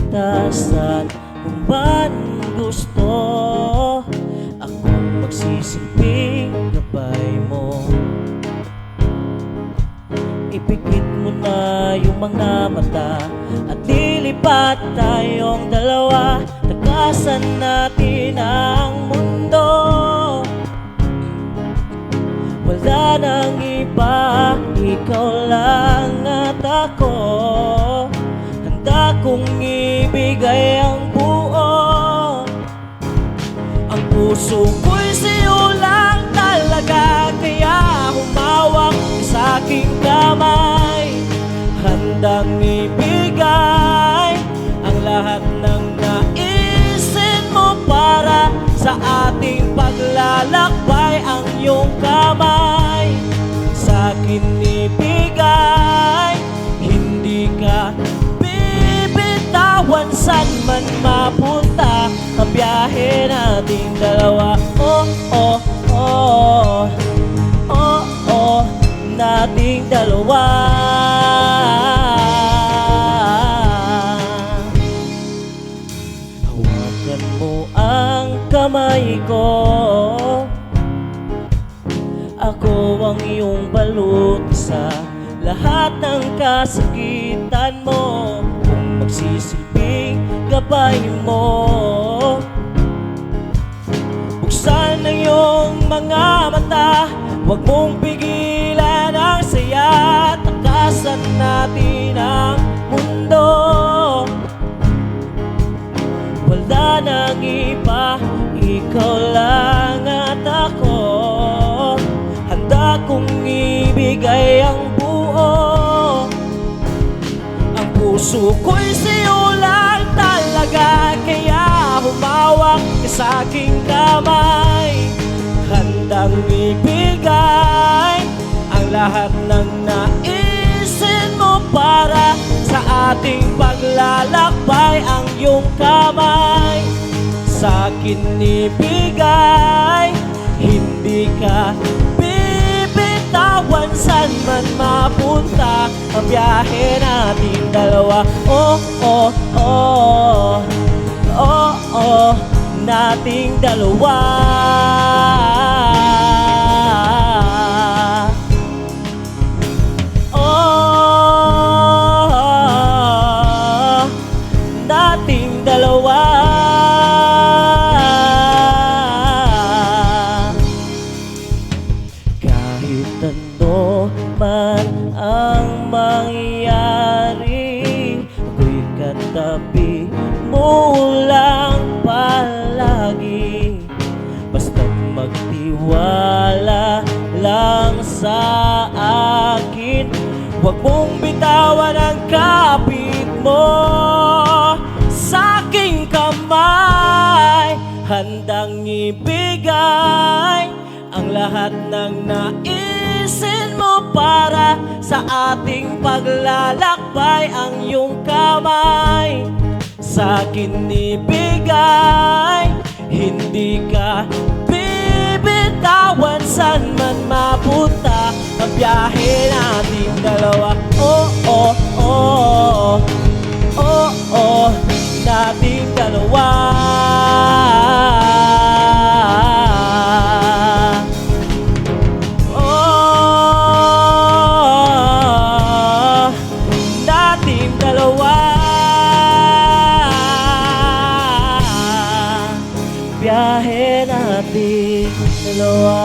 kita saan mo man gusto. Akong magsisilbing gabay mo. Ipikit mo na yung mga mata at lilipat tayong dalawa. Takasan natin ang mundo. Wala nang iba, ikaw lang at ako. Handa kong ibigay ang buo. Ang puso ko'y sa'yo lang talaga, kaya humawak sa aking kamay. Handang ibigay ang lahat ng naisin mo para sa ating paglalakbay. Ang iyong kamay sa akin ibigay, hindi ka bibitawan. Saan man mapunta ang biyahe nating dalawa. Oh, oh, oh, oh, oh, nating dalawa. Hawakan mo ang kamay ko, ako ang iyong balot sa lahat ng kasakitan mo. Kung magsisilbing gabay mo, buksan ang iyong mga mata. Huwag mong pigilan ang saya. Takasan natin ang mundo. Wala nang iba, ikaw lang at ako. Handa kong ibigay ang buo. Ang puso ko'y sa'yo lang talaga, kaya humawak ka sa aking kamay. Handang ibigay ang lahat ng naisin mo para sa ating paglalakbay. Ang iyong kamay sa akin ibigay, hindi ka bibitawan. Saan man mapunta ang biyahe natin dalawa. Oh, oh, oh, oh, oh, nating dalawa. Oh, nating dalawa. Kahit ano man ang mangyari, ako'y katabi mo lang palagi. Basta't magtiwala lang sa akin. Huwag mong bitawan ang kapit mo sa aking kamay. Handang ibigay ang lahat ng naisin mo para sa ating paglalakbay. Ang iyong kamay sa akin ibigay, hindi ka bibitawan. Saan man mapunta ang biyahe nating dalawa. Oh, oh, oh, oh, oh, nating dalawa. Oh, nating dalawa. Biyahe natin dalawa.